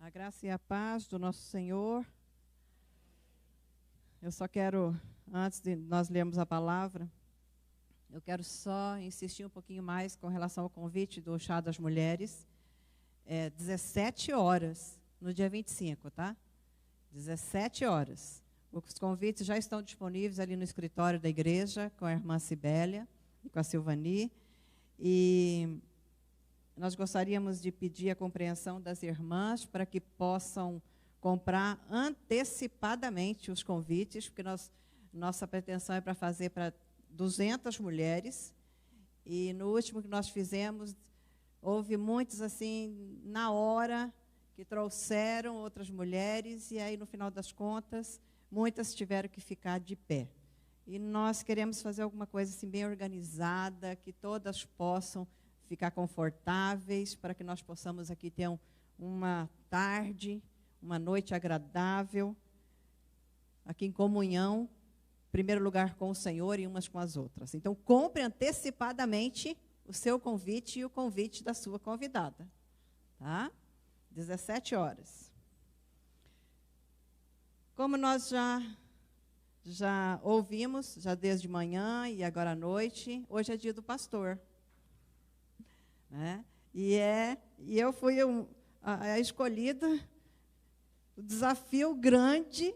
A graça e a paz do nosso Senhor. Eu só quero, antes de nós lermos a palavra, eu quero só insistir um pouquinho mais com relação ao convite do Chá das Mulheres. 17 horas, no dia 25, tá? 17 horas. Os convites já estão disponíveis ali no escritório da igreja, com a irmã Cibélia e com a Silvani. E nós gostaríamos de pedir a compreensão das irmãs para que possam comprar antecipadamente os convites, porque nossa pretensão é para fazer para 200 mulheres. E no último que nós fizemos, houve muitos assim, na hora, que trouxeram outras mulheres, e aí, no final das contas, muitas tiveram que ficar de pé. E nós queremos fazer alguma coisa assim, bem organizada, que todas possam ficar confortáveis, para que nós possamos aqui ter uma tarde, uma noite agradável, aqui em comunhão, em primeiro lugar com o Senhor e umas com as outras. Então, compre antecipadamente o seu convite e o convite da sua convidada. Tá? 17 horas. Como nós já ouvimos, já desde manhã e agora à noite, hoje é dia do pastor. Né? E eu fui a escolhida, o desafio grande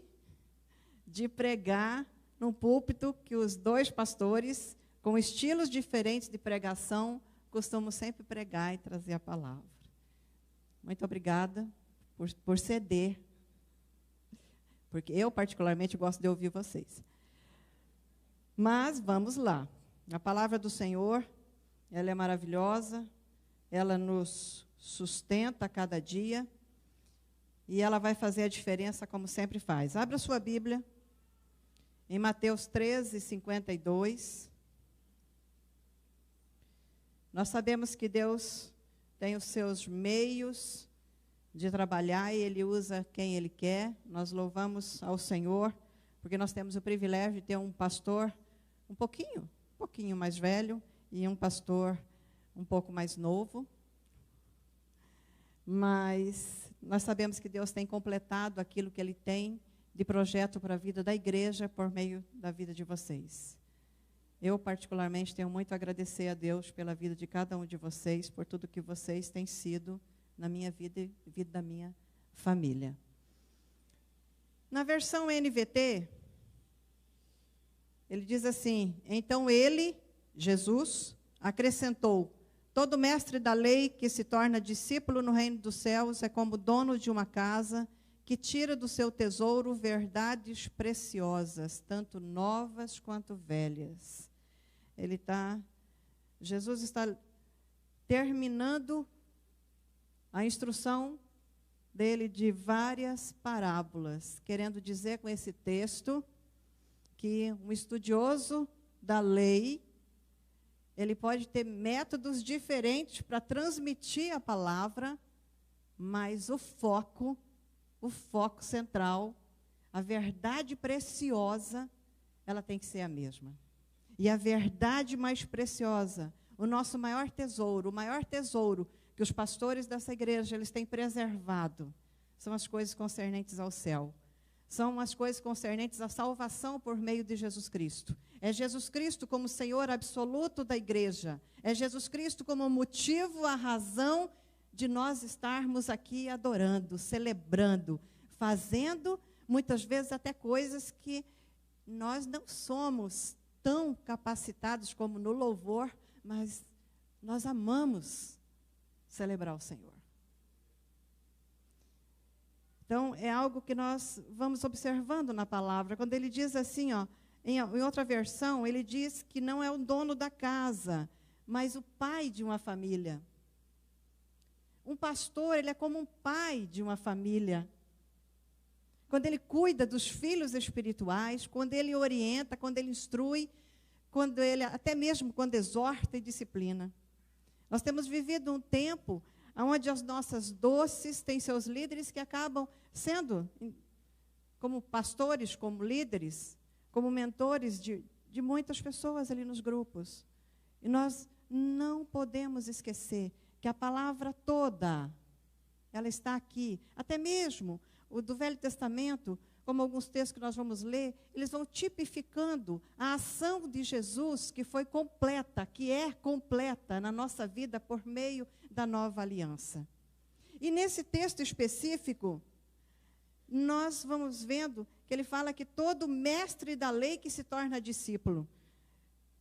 de pregar num púlpito que os dois pastores, com estilos diferentes de pregação, costumam sempre pregar e trazer a palavra. Muito obrigada por ceder, porque eu particularmente gosto de ouvir vocês. Mas vamos lá. A palavra do Senhor, ela é maravilhosa, ela nos sustenta a cada dia e ela vai fazer a diferença como sempre faz. Abra sua Bíblia em Mateus 13, 52. Nós sabemos que Deus tem os seus meios de trabalhar e Ele usa quem Ele quer. Nós louvamos ao Senhor, porque nós temos o privilégio de ter um pastor um pouquinho mais velho e um pastor um pouco mais novo. Mas nós sabemos que Deus tem completado aquilo que Ele tem de projeto para a vida da igreja por meio da vida de vocês. Eu, particularmente, tenho muito a agradecer a Deus pela vida de cada um de vocês, por tudo que vocês têm sido na minha vida e vida da minha família. Na versão NVT, ele diz assim: então ele, Jesus, acrescentou: todo mestre da lei que se torna discípulo no reino dos céus é como dono de uma casa que tira do seu tesouro verdades preciosas, tanto novas quanto velhas. Jesus está terminando a instrução dele de várias parábolas, querendo dizer com esse texto que um estudioso da lei, ele pode ter métodos diferentes para transmitir a palavra, mas o foco central, a verdade preciosa, ela tem que ser a mesma. E a verdade mais preciosa, o nosso maior tesouro, o maior tesouro que os pastores dessa igreja eles têm preservado, são as coisas concernentes ao céu. São as coisas concernentes à salvação por meio de Jesus Cristo. É Jesus Cristo como Senhor absoluto da igreja. É Jesus Cristo como motivo, a razão de nós estarmos aqui adorando, celebrando, fazendo, muitas vezes até coisas que nós não somos tão capacitados como no louvor, mas nós amamos celebrar o Senhor. Então, é algo que nós vamos observando na palavra. Quando ele diz assim, em outra versão, ele diz que não é o dono da casa, mas o pai de uma família. Um pastor, ele é como um pai de uma família. Quando ele cuida dos filhos espirituais, quando ele orienta, quando ele instrui, até mesmo quando exorta e disciplina. Nós temos vivido um tempo onde as nossas doces têm seus líderes que acabam sendo, como pastores, como líderes, como mentores de muitas pessoas ali nos grupos. E nós não podemos esquecer que a palavra toda ela está aqui. Até mesmo o do Velho Testamento, como alguns textos que nós vamos ler, eles vão tipificando a ação de Jesus, que foi completa, que é completa na nossa vida por meio da nova aliança. E nesse texto específico, nós vamos vendo que ele fala que todo mestre da lei que se torna discípulo.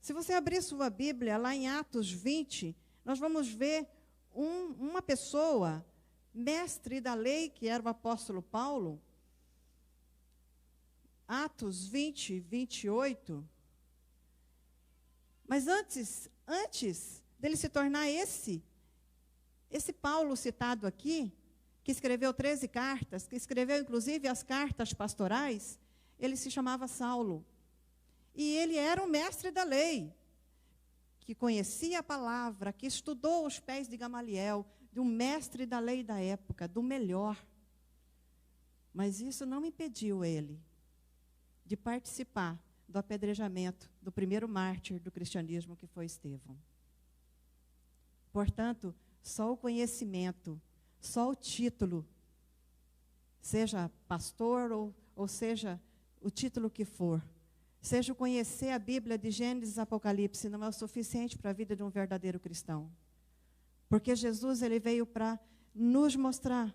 Se você abrir sua Bíblia, lá em Atos 20, nós vamos ver uma pessoa, mestre da lei, que era o apóstolo Paulo. Atos 20, 28. Mas antes dele se tornar esse Paulo citado aqui, que escreveu 13 cartas, que escreveu inclusive as cartas pastorais, ele se chamava Saulo. E ele era um mestre da lei, que conhecia a palavra, que estudou os pés de Gamaliel, de um mestre da lei da época, do melhor. Mas isso não impediu ele de participar do apedrejamento do primeiro mártir do cristianismo, que foi Estevão. Portanto, só o conhecimento, só o título, seja pastor ou seja o título que for, seja o conhecer a Bíblia de Gênesis e Apocalipse, não é o suficiente para a vida de um verdadeiro cristão. Porque Jesus, ele veio para nos mostrar,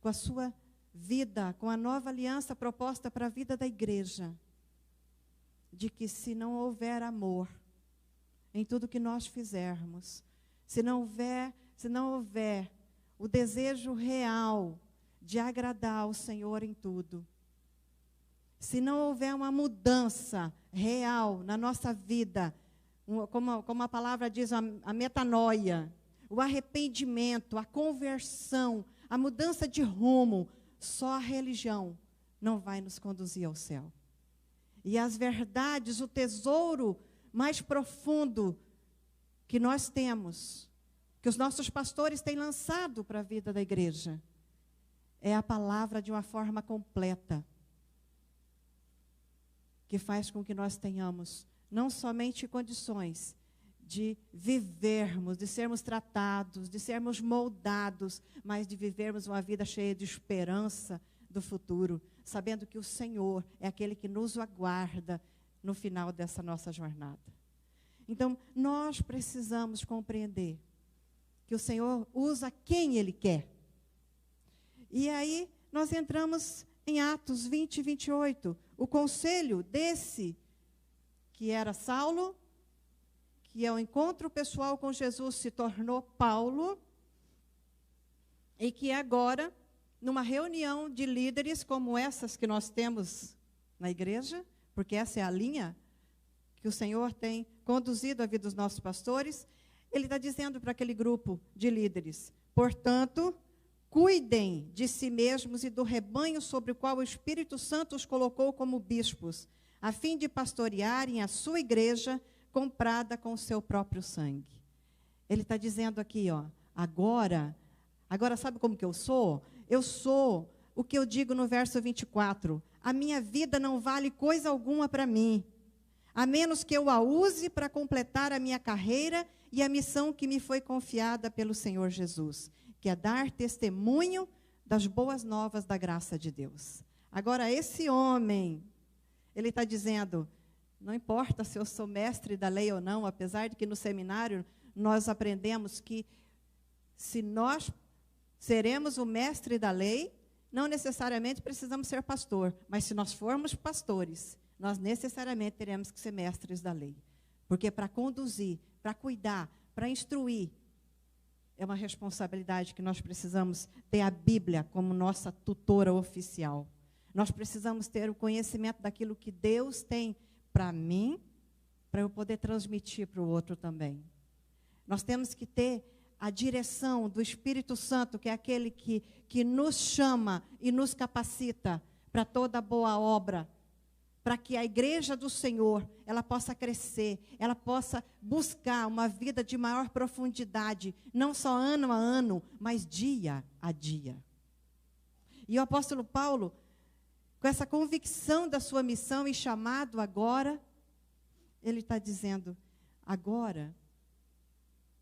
com a sua vida, com a nova aliança proposta para a vida da igreja, de que se não houver amor em tudo que nós fizermos, se não houver o desejo real de agradar ao Senhor em tudo, se não houver uma mudança real na nossa vida, como a palavra diz, a metanoia, o arrependimento, a conversão, a mudança de rumo, só a religião não vai nos conduzir ao céu. E as verdades, o tesouro mais profundo que nós temos, que os nossos pastores têm lançado para a vida da igreja, é a palavra de uma forma completa, que faz com que nós tenhamos não somente condições de vivermos, de sermos tratados, de sermos moldados, mas de vivermos uma vida cheia de esperança do futuro, sabendo que o Senhor é aquele que nos aguarda no final dessa nossa jornada. Então, nós precisamos compreender que o Senhor usa quem Ele quer. E aí, nós entramos em Atos 20 e 28. O conselho desse, que era Saulo, que ao encontro pessoal com Jesus se tornou Paulo, e que agora, numa reunião de líderes como essas que nós temos na igreja, porque essa é a linha que o Senhor tem conduzido a vida dos nossos pastores, ele está dizendo para aquele grupo de líderes: portanto, cuidem de si mesmos e do rebanho sobre o qual o Espírito Santo os colocou como bispos, a fim de pastorearem a sua igreja, comprada com o seu próprio sangue. Ele está dizendo aqui, agora sabe como que eu sou? Eu sou o que eu digo no verso 24, a minha vida não vale coisa alguma para mim, a menos que eu a use para completar a minha carreira e a missão que me foi confiada pelo Senhor Jesus, que é dar testemunho das boas novas da graça de Deus. Agora, esse homem, ele está dizendo, não importa se eu sou mestre da lei ou não, apesar de que no seminário nós aprendemos que se nós seremos o mestre da lei, não necessariamente precisamos ser pastor, mas se nós formos pastores, nós necessariamente teremos que ser mestres da lei. Porque para conduzir, para cuidar, para instruir, é uma responsabilidade que nós precisamos ter a Bíblia como nossa tutora oficial. Nós precisamos ter o conhecimento daquilo que Deus tem para mim, para eu poder transmitir para o outro também. Nós temos que ter a direção do Espírito Santo, que é aquele que nos chama e nos capacita para toda boa obra, para que a igreja do Senhor, ela possa crescer, ela possa buscar uma vida de maior profundidade, não só ano a ano, mas dia a dia. E o apóstolo Paulo, com essa convicção da sua missão e chamado agora, ele está dizendo, agora,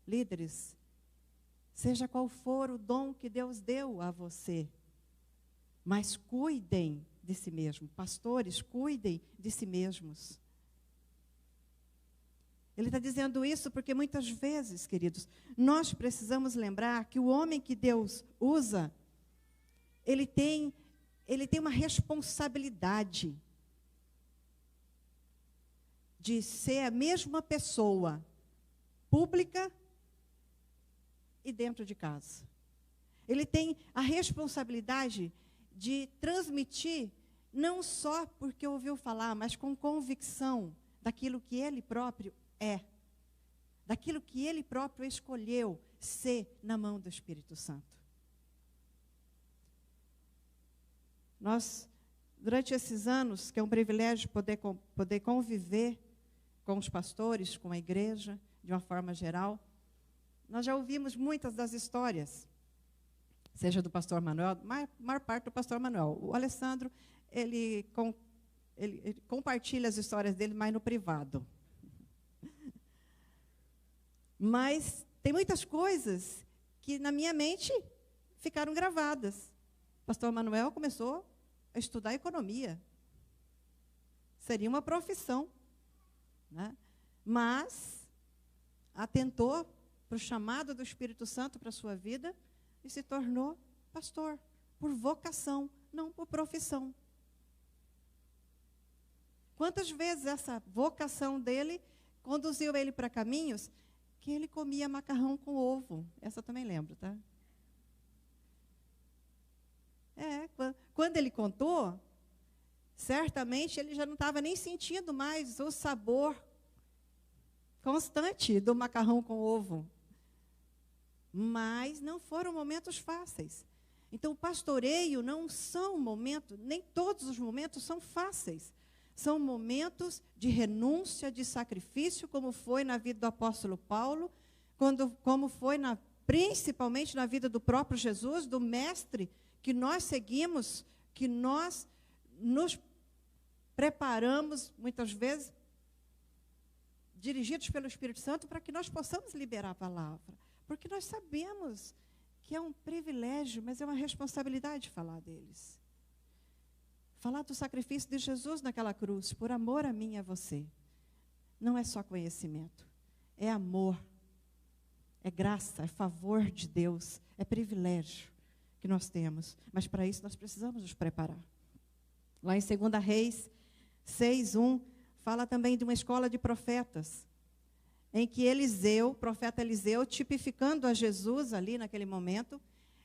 líderes, seja qual for o dom que Deus deu a você. Mas cuidem de si mesmos. Pastores, cuidem de si mesmos. Ele está dizendo isso porque muitas vezes, queridos, nós precisamos lembrar que o homem que Deus usa, ele tem uma responsabilidade de ser a mesma pessoa, pública e dentro de casa. Ele tem a responsabilidade de transmitir, não só porque ouviu falar, mas com convicção daquilo que ele próprio é, daquilo que ele próprio escolheu ser na mão do Espírito Santo. Nós, durante esses anos, que é um privilégio poder conviver com os pastores, com a igreja, de uma forma geral, nós já ouvimos muitas das histórias, seja do pastor Manuel, maior parte do pastor Manuel. O Alessandro, ele compartilha as histórias dele mais no privado. Mas tem muitas coisas que na minha mente ficaram gravadas. O pastor Manuel começou a estudar economia. Seria uma profissão, né? Mas atentou para o chamado do Espírito Santo para a sua vida e se tornou pastor, por vocação, não por profissão. Quantas vezes essa vocação dele conduziu ele para caminhos que ele comia macarrão com ovo. Essa eu também lembro, tá? Quando ele contou, certamente ele já não estava nem sentindo mais o sabor constante do macarrão com ovo. Mas não foram momentos fáceis. Então, o pastoreio não são momentos, nem todos os momentos são fáceis. São momentos de renúncia, de sacrifício, como foi na vida do apóstolo Paulo, como foi principalmente na vida do próprio Jesus, do mestre que nós seguimos, que nós nos preparamos, muitas vezes, dirigidos pelo Espírito Santo, para que nós possamos liberar a palavra. Porque nós sabemos que é um privilégio, mas é uma responsabilidade falar deles. Falar do sacrifício de Jesus naquela cruz, por amor a mim e a você. Não é só conhecimento, é amor, é graça, é favor de Deus, é privilégio que nós temos. Mas para isso nós precisamos nos preparar. Lá em 2 Reis 6:1, fala também de uma escola de profetas, em que Eliseu, o profeta Eliseu, tipificando a Jesus ali naquele momento,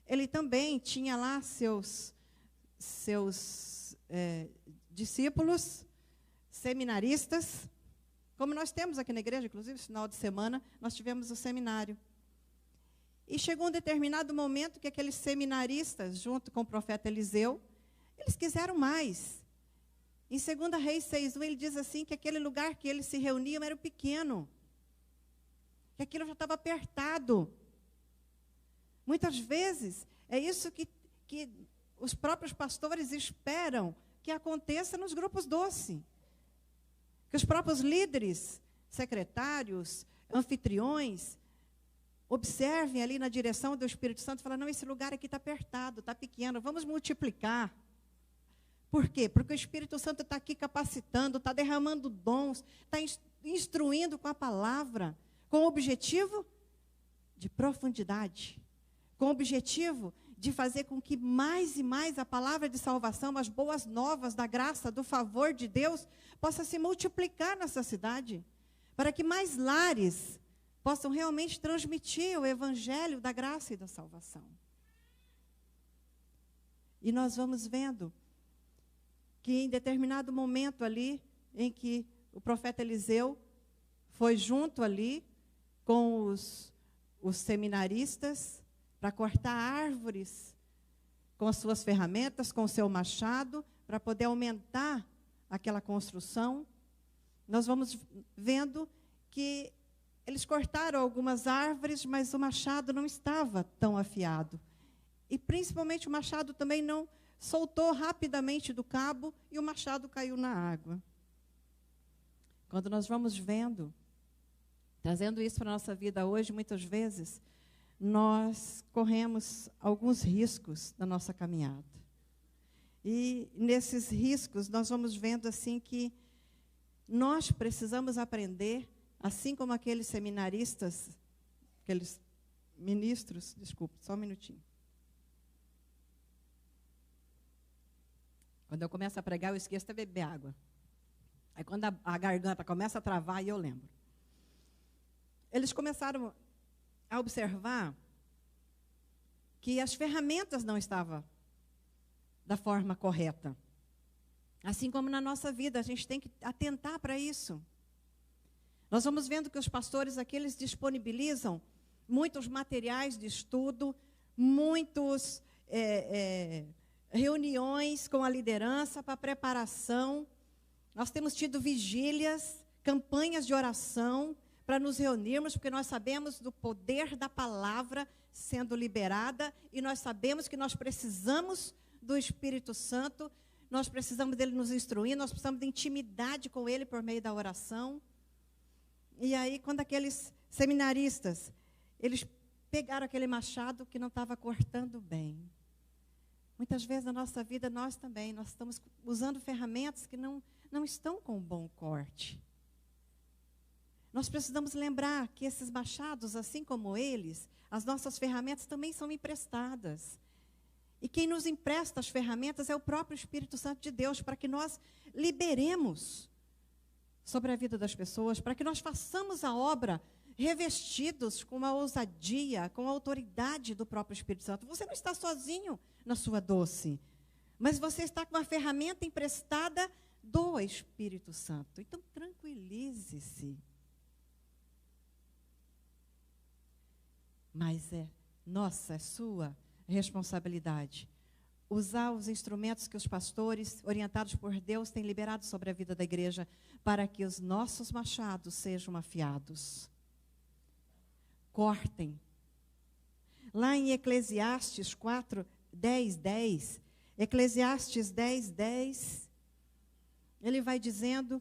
ele também tinha lá seus discípulos, seminaristas, como nós temos aqui na igreja, inclusive, no final de semana, nós tivemos o seminário. E chegou um determinado momento que aqueles seminaristas, junto com o profeta Eliseu, eles quiseram mais. Em 2 Reis 6:1, ele diz assim, que aquele lugar que eles se reuniam era pequeno, que aquilo já estava apertado. Muitas vezes, é isso que os próprios pastores esperam que aconteça nos grupos doce. Que os próprios líderes, secretários, anfitriões, observem ali na direção do Espírito Santo e falem, não, esse lugar aqui está apertado, está pequeno, vamos multiplicar. Por quê? Porque o Espírito Santo está aqui capacitando, está derramando dons, está instruindo com a palavra, com o objetivo de profundidade, com o objetivo de fazer com que mais e mais a palavra de salvação, as boas novas da graça, do favor de Deus, possa se multiplicar nessa cidade, para que mais lares possam realmente transmitir o evangelho da graça e da salvação. E nós vamos vendo que em determinado momento ali, em que o profeta Eliseu foi junto ali com os seminaristas para cortar árvores com as suas ferramentas, com o seu machado, para poder aumentar aquela construção. Nós vamos vendo que eles cortaram algumas árvores, mas o machado não estava tão afiado. E principalmente o machado também não soltou rapidamente do cabo e o machado caiu na água. Quando nós vamos vendo, trazendo isso para a nossa vida hoje, muitas vezes, nós corremos alguns riscos na nossa caminhada. E nesses riscos nós vamos vendo assim que nós precisamos aprender, assim como aqueles seminaristas, aqueles ministros, desculpe, só um minutinho. Quando eu começo a pregar, eu esqueço de beber água. Aí quando a garganta começa a travar, aí eu lembro. Eles começaram a observar que as ferramentas não estavam da forma correta. Assim como na nossa vida, a gente tem que atentar para isso. Nós vamos vendo que os pastores aqui, eles disponibilizam muitos materiais de estudo, muitos reuniões com a liderança para preparação. Nós temos tido vigílias, campanhas de oração para nos reunirmos, porque nós sabemos do poder da palavra sendo liberada e nós sabemos que nós precisamos do Espírito Santo, nós precisamos dele nos instruir, nós precisamos de intimidade com ele por meio da oração. E aí, quando aqueles seminaristas, eles pegaram aquele machado que não estava cortando bem. Muitas vezes na nossa vida, nós também, nós estamos usando ferramentas que não estão com um bom corte. Nós precisamos lembrar que esses machados, assim como eles, as nossas ferramentas também são emprestadas. E quem nos empresta as ferramentas é o próprio Espírito Santo de Deus, para que nós liberemos sobre a vida das pessoas, para que nós façamos a obra revestidos com a ousadia, com a autoridade do próprio Espírito Santo. Você não está sozinho na sua doce, mas você está com uma ferramenta emprestada do Espírito Santo. Então, tranquilize-se. Mas é sua responsabilidade usar os instrumentos que os pastores, orientados por Deus, têm liberado sobre a vida da igreja, para que os nossos machados sejam afiados. Cortem. Lá em Eclesiastes 4:10, Eclesiastes 10:10, ele vai dizendo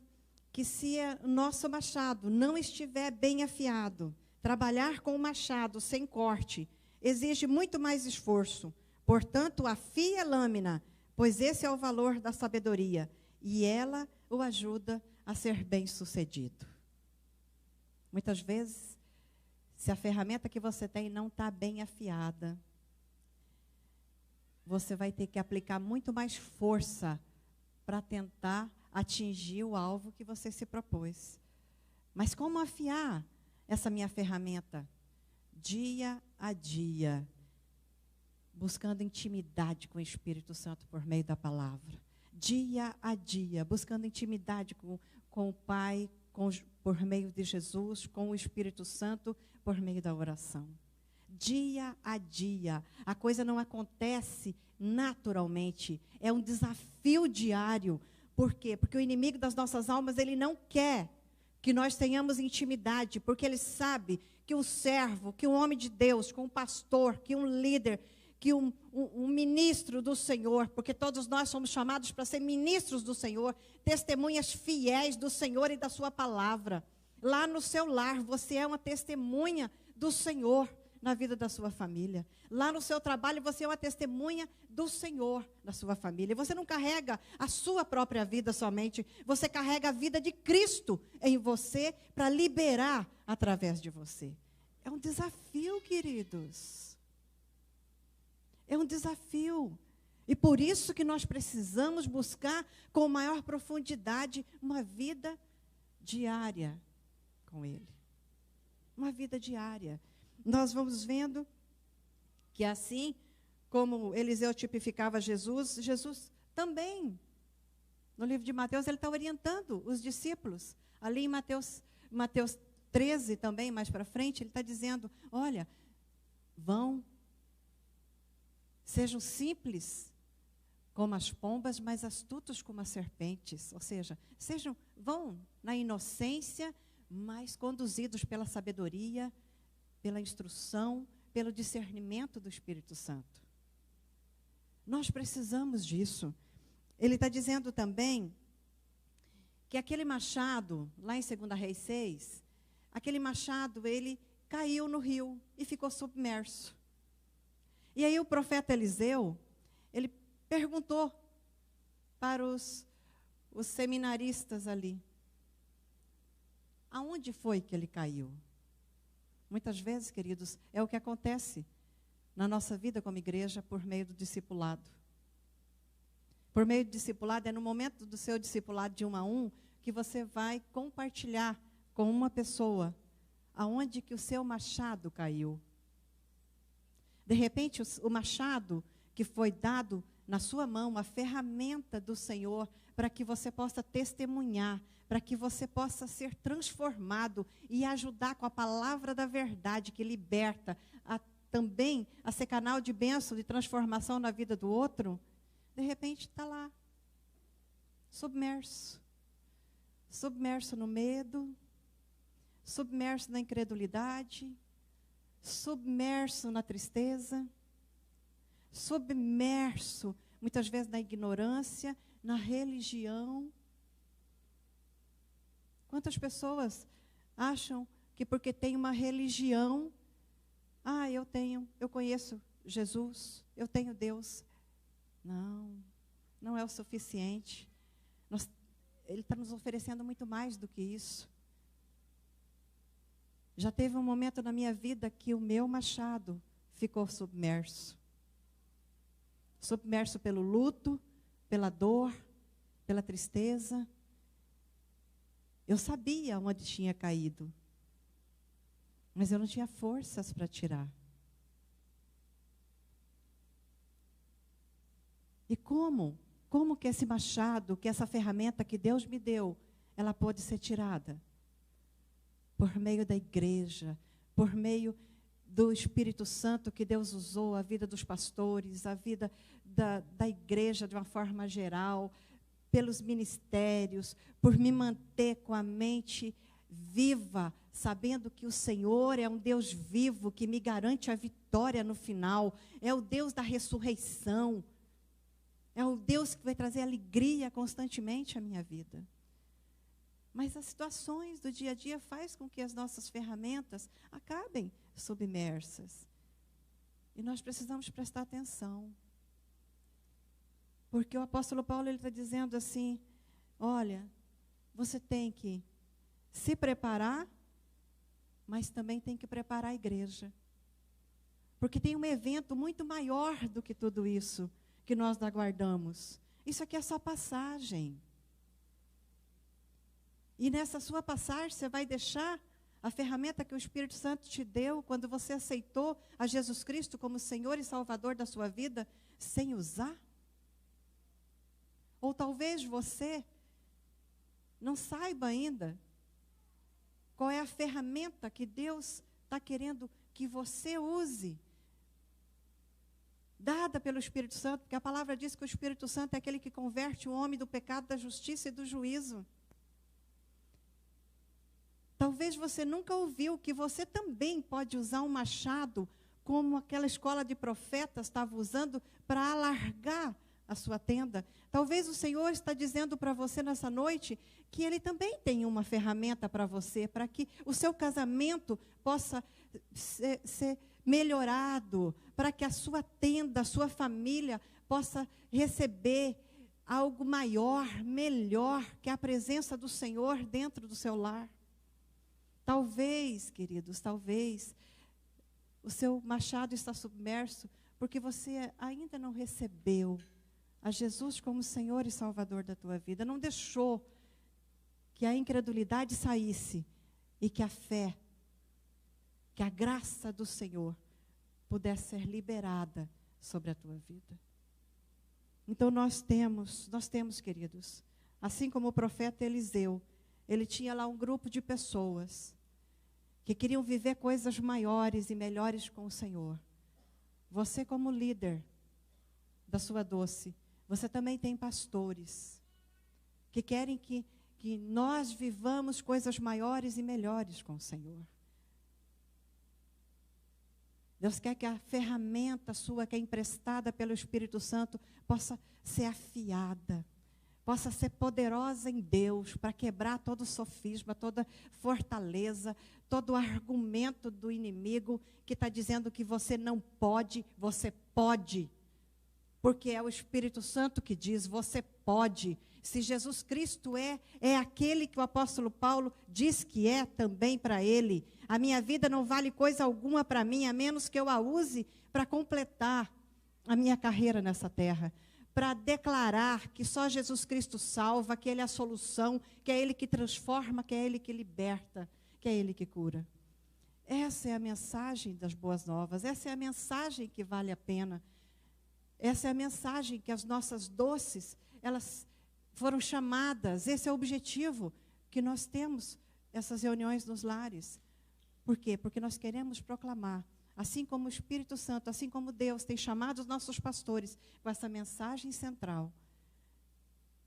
que se o nosso machado não estiver bem afiado, trabalhar com o machado sem corte exige muito mais esforço. Portanto, afie a lâmina, pois esse é o valor da sabedoria, e ela o ajuda a ser bem-sucedido. Muitas vezes, se a ferramenta que você tem não está bem afiada, você vai ter que aplicar muito mais força para tentar atingir o alvo que você se propôs. Mas como afiar essa minha ferramenta? Dia a dia, buscando intimidade com o Espírito Santo por meio da palavra. Dia a dia, buscando intimidade com o Pai, por meio de Jesus, com o Espírito Santo, por meio da oração. Dia a dia, a coisa não acontece naturalmente, é um desafio diário. Por quê? Porque o inimigo das nossas almas, ele não quer que nós tenhamos intimidade, porque ele sabe que um servo, que um homem de Deus, que um pastor, que um líder, que um ministro do Senhor, porque todos nós somos chamados para ser ministros do Senhor, testemunhas fiéis do Senhor e da sua palavra. Lá no seu lar, você é uma testemunha do Senhor na vida da sua família. Lá no seu trabalho, você é uma testemunha do Senhor na sua família. Você não carrega a sua própria vida somente, você carrega a vida de Cristo em você para liberar através de você. É um desafio, queridos. É um desafio. E por isso que nós precisamos buscar com maior profundidade uma vida diária com Ele. Uma vida diária. Nós vamos vendo que assim como Eliseu tipificava Jesus, Jesus também, no livro de Mateus, ele está orientando os discípulos. Ali em Mateus 13 também, mais para frente, ele está dizendo, olha, sejam simples como as pombas, mas astutos como as serpentes. Ou seja, vão na inocência, mas conduzidos pela sabedoria, pela instrução, pelo discernimento do Espírito Santo. Nós precisamos disso. Ele está dizendo também que aquele machado, lá em 2 Reis 6, aquele machado, ele caiu no rio e ficou submerso. E aí o profeta Eliseu, ele perguntou para os seminaristas ali, aonde foi que ele caiu? Muitas vezes, queridos, é o que acontece na nossa vida como igreja por meio do discipulado. Por meio do discipulado, é no momento do seu discipulado de 1 a 1 que você vai compartilhar com uma pessoa aonde que o seu machado caiu. De repente, o machado que foi dado na sua mão, a ferramenta do Senhor, para que você possa testemunhar, para que você possa ser transformado e ajudar com a palavra da verdade que liberta, também a ser canal de bênção, de transformação na vida do outro, de repente está lá, submerso. Submerso no medo, submerso na incredulidade, submerso na tristeza, submerso, muitas vezes, na ignorância, na religião. Quantas pessoas acham que porque tem uma religião, eu conheço Jesus, eu tenho Deus. Não é o suficiente. Ele está nos oferecendo muito mais do que isso. Já teve um momento na minha vida que o meu machado ficou submerso. Submerso pelo luto, pela dor, pela tristeza. Eu sabia onde tinha caído, mas eu não tinha forças para tirar. E como que esse machado, que essa ferramenta que Deus me deu, ela pode ser tirada? Por meio da igreja, por meio do Espírito Santo que Deus usou, a vida dos pastores, a vida da igreja de uma forma geral, pelos ministérios, por me manter com a mente viva, sabendo que o Senhor é um Deus vivo, que me garante a vitória no final, é o Deus da ressurreição, é o Deus que vai trazer alegria constantemente à minha vida. Mas as situações do dia a dia faz com que as nossas ferramentas acabem submersas. E nós precisamos prestar atenção. Porque o apóstolo Paulo está dizendo assim, olha, você tem que se preparar, mas também tem que preparar a igreja. Porque tem um evento muito maior do que tudo isso que nós aguardamos. Isso aqui é só passagem. E nessa sua passagem, você vai deixar a ferramenta que o Espírito Santo te deu, quando você aceitou a Jesus Cristo como Senhor e Salvador da sua vida, sem usar? Ou talvez você não saiba ainda qual é a ferramenta que Deus está querendo que você use, dada pelo Espírito Santo, porque a palavra diz que o Espírito Santo é aquele que converte o homem do pecado, da justiça e do juízo. Talvez você nunca ouviu que você também pode usar um machado, como aquela escola de profetas estava usando, para alargar a sua tenda. Talvez o Senhor está dizendo para você nessa noite que Ele também tem uma ferramenta para você, para que o seu casamento possa ser melhorado, para que a sua tenda, a sua família possa receber algo maior, melhor, que a presença do Senhor dentro do seu lar. Talvez, queridos, talvez o seu machado está submerso porque você ainda não recebeu a Jesus como Senhor e Salvador da tua vida. Não deixou que a incredulidade saísse e que a fé, que a graça do Senhor pudesse ser liberada sobre a tua vida. Então nós temos, queridos, assim como o profeta Eliseu, ele tinha lá um grupo de pessoas que queriam viver coisas maiores e melhores com o Senhor. Você, como líder da sua doce, você também tem pastores que querem que nós vivamos coisas maiores e melhores com o Senhor. Deus quer que a ferramenta sua, que é emprestada pelo Espírito Santo, possa ser afiada, possa ser poderosa em Deus para quebrar todo sofisma, toda fortaleza, todo argumento do inimigo que está dizendo que você não pode, você pode. Porque é o Espírito Santo que diz, você pode. Se Jesus Cristo é aquele que o apóstolo Paulo diz que é também para ele. A minha vida não vale coisa alguma para mim, a menos que eu a use para completar a minha carreira nessa terra. Para declarar que só Jesus Cristo salva, que Ele é a solução, que é Ele que transforma, que é Ele que liberta, que é Ele que cura. Essa é a mensagem das boas novas, essa é a mensagem que vale a pena. Essa é a mensagem que as nossas doces, elas foram chamadas, esse é o objetivo que nós temos, essas reuniões nos lares. Por quê? Porque nós queremos proclamar, assim como o Espírito Santo, assim como Deus tem chamado os nossos pastores com essa mensagem central,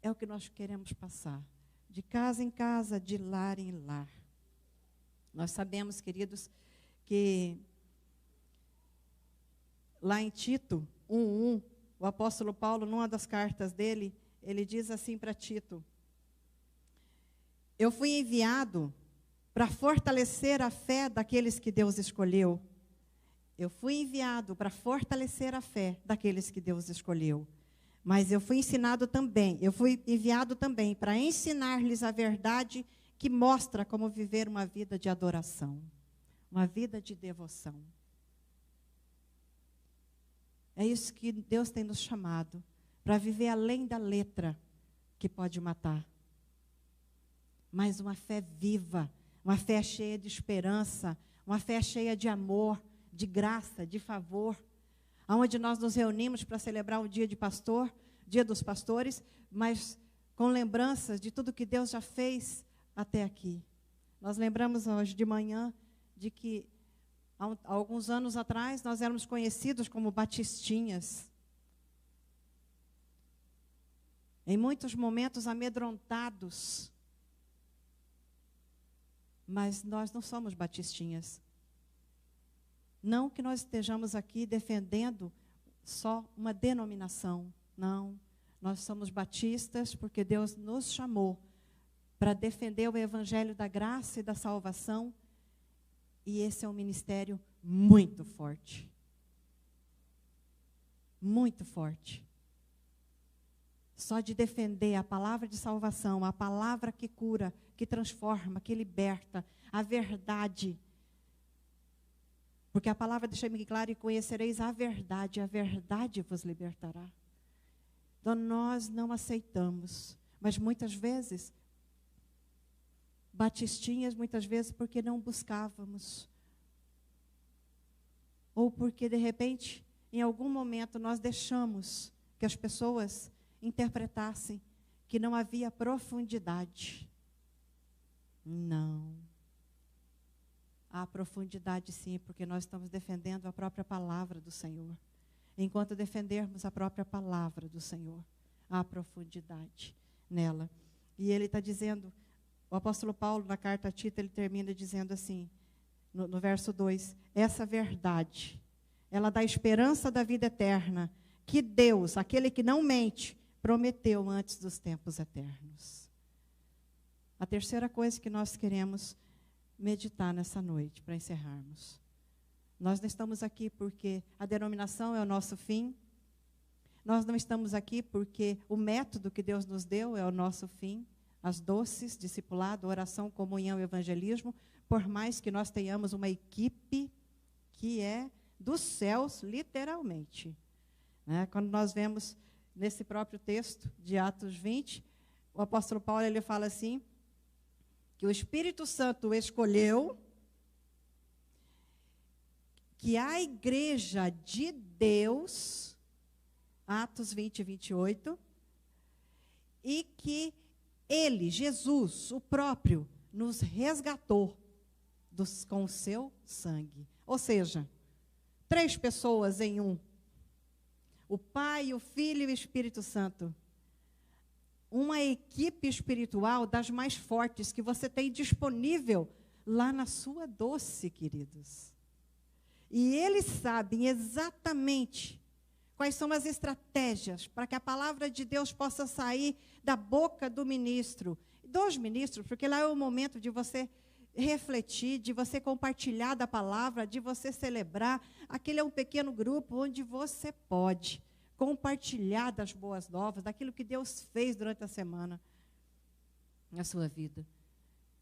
é o que nós queremos passar, de casa em casa, de lar em lar. Nós sabemos, queridos, que lá em Tito 1:1, o apóstolo Paulo, numa das cartas dele, ele diz assim para Tito: eu fui enviado para fortalecer a fé daqueles que Deus escolheu. Eu fui enviado para fortalecer a fé daqueles que Deus escolheu. Mas eu fui enviado também para ensinar-lhes a verdade que mostra como viver uma vida de adoração, uma vida de devoção. É isso que Deus tem nos chamado, para viver além da letra que pode matar. Mas uma fé viva, uma fé cheia de esperança, uma fé cheia de amor, de graça, de favor, onde nós nos reunimos para celebrar o dia de pastor, dia dos pastores, mas com lembranças de tudo que Deus já fez até aqui. Nós lembramos hoje de manhã de que há alguns anos atrás nós éramos conhecidos como batistinhas. Em muitos momentos amedrontados. Mas nós não somos batistinhas. Não que nós estejamos aqui defendendo só uma denominação. Não. Nós somos batistas porque Deus nos chamou para defender o evangelho da graça e da salvação. E esse é um ministério muito forte. Muito forte. Só de defender a palavra de salvação, a palavra que cura, que transforma, que liberta, a verdade. Porque a palavra deixa bem claro, e conhecereis a verdade vos libertará. Então nós não aceitamos, mas muitas vezes, batistinhas, muitas vezes porque não buscávamos. Ou porque de repente, em algum momento nós deixamos que as pessoas interpretassem que não havia profundidade. Não. Há profundidade sim, porque nós estamos defendendo a própria palavra do Senhor. Enquanto defendermos a própria palavra do Senhor, há profundidade nela. E ele está dizendo, o apóstolo Paulo, na carta a Tito, ele termina dizendo assim, no verso 2, essa verdade, ela dá esperança da vida eterna, que Deus, aquele que não mente, prometeu antes dos tempos eternos. A terceira coisa que nós queremos meditar nessa noite, para encerrarmos. Nós não estamos aqui porque a denominação é o nosso fim. Nós não estamos aqui porque o método que Deus nos deu é o nosso fim. As doces, discipulado, oração, comunhão e evangelismo, por mais que nós tenhamos uma equipe que é dos céus, literalmente. Né? Quando nós vemos nesse próprio texto de Atos 20, o apóstolo Paulo ele fala assim, que o Espírito Santo escolheu que a igreja de Deus, Atos 20, 28, e que ele, Jesus, o próprio, nos resgatou com o seu sangue. Ou seja, 3 pessoas em um. O Pai, o Filho e o Espírito Santo. Uma equipe espiritual das mais fortes que você tem disponível lá na sua doce, queridos. E eles sabem exatamente Quais são as estratégias para que a palavra de Deus possa sair da boca do ministro, dos ministros, porque lá é o momento de você refletir, de você compartilhar da palavra, de você celebrar. Aquele é um pequeno grupo onde você pode compartilhar das boas novas, daquilo que Deus fez durante a semana na sua vida.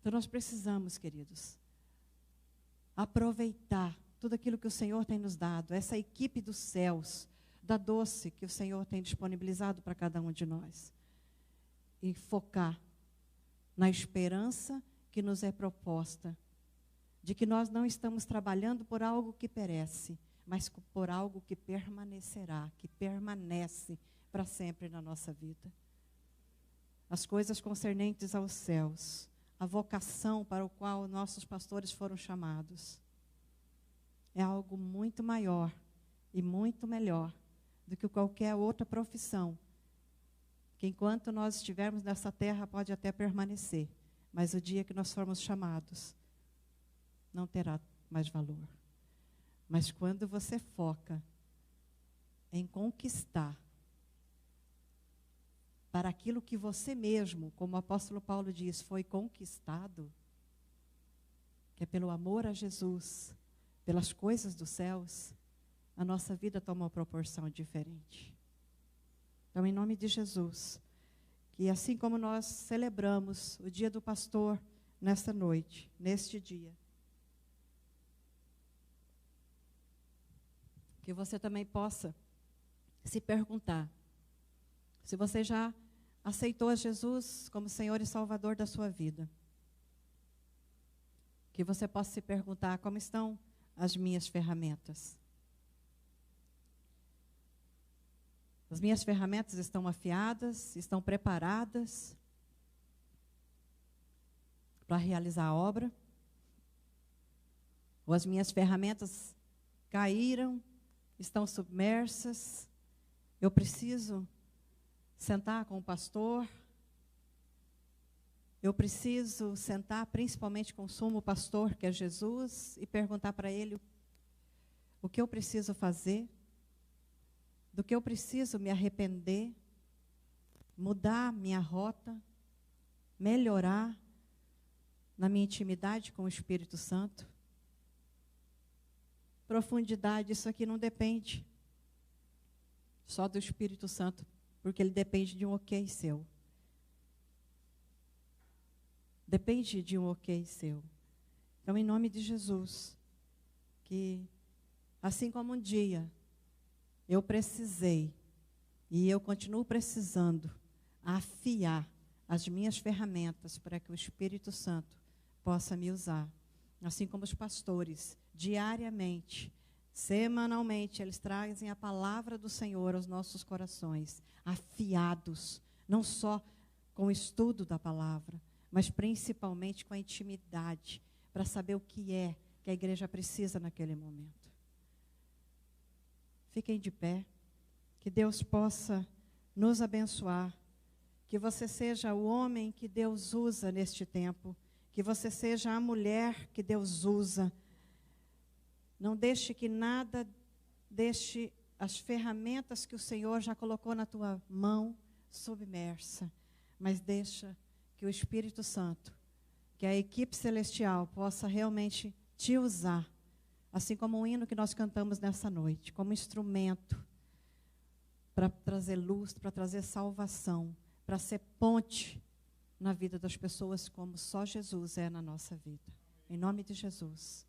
Então nós precisamos, queridos, aproveitar tudo aquilo que o Senhor tem nos dado, essa equipe dos céus, da doce que o Senhor tem disponibilizado para cada um de nós. E focar na esperança que nos é proposta, de que nós não estamos trabalhando por algo que perece, mas por algo que permanecerá, que permanece para sempre na nossa vida. As coisas concernentes aos céus, a vocação para o qual nossos pastores foram chamados, é algo muito maior e muito melhor do que qualquer outra profissão, que enquanto nós estivermos nessa terra pode até permanecer, mas o dia que nós formos chamados, não terá mais valor. Mas quando você foca em conquistar para aquilo que você mesmo, como o apóstolo Paulo diz, foi conquistado, que é pelo amor a Jesus, pelas coisas dos céus, a nossa vida toma uma proporção diferente. Então, em nome de Jesus, que assim como nós celebramos o dia do pastor nesta noite, neste dia, que você também possa se perguntar se você já aceitou a Jesus como Senhor e Salvador da sua vida. Que você possa se perguntar: como estão as minhas ferramentas? As minhas ferramentas estão afiadas, estão preparadas para realizar a obra? Ou as minhas ferramentas caíram, estão submersas? Eu preciso sentar com o pastor? Eu preciso sentar principalmente com o sumo pastor, que é Jesus, e perguntar para ele o que eu preciso fazer, do que eu preciso me arrepender, mudar minha rota, melhorar na minha intimidade com o Espírito Santo. Profundidade, isso aqui não depende só do Espírito Santo, porque ele depende de um ok seu. Depende de um ok seu. Então, em nome de Jesus, que assim como um dia eu precisei, e eu continuo precisando, afiar as minhas ferramentas para que o Espírito Santo possa me usar. Assim como os pastores, diariamente, semanalmente, eles trazem a palavra do Senhor aos nossos corações, afiados, não só com o estudo da palavra, mas principalmente com a intimidade, para saber o que é que a igreja precisa naquele momento. Fiquem de pé, que Deus possa nos abençoar, que você seja o homem que Deus usa neste tempo, que você seja a mulher que Deus usa. Não deixe que nada deixe as ferramentas que o Senhor já colocou na tua mão submersa, mas deixa que o Espírito Santo, que a equipe celestial possa realmente te usar, assim como o hino que nós cantamos nessa noite, como instrumento para trazer luz, para trazer salvação, para ser ponte na vida das pessoas, como só Jesus é na nossa vida. Em nome de Jesus.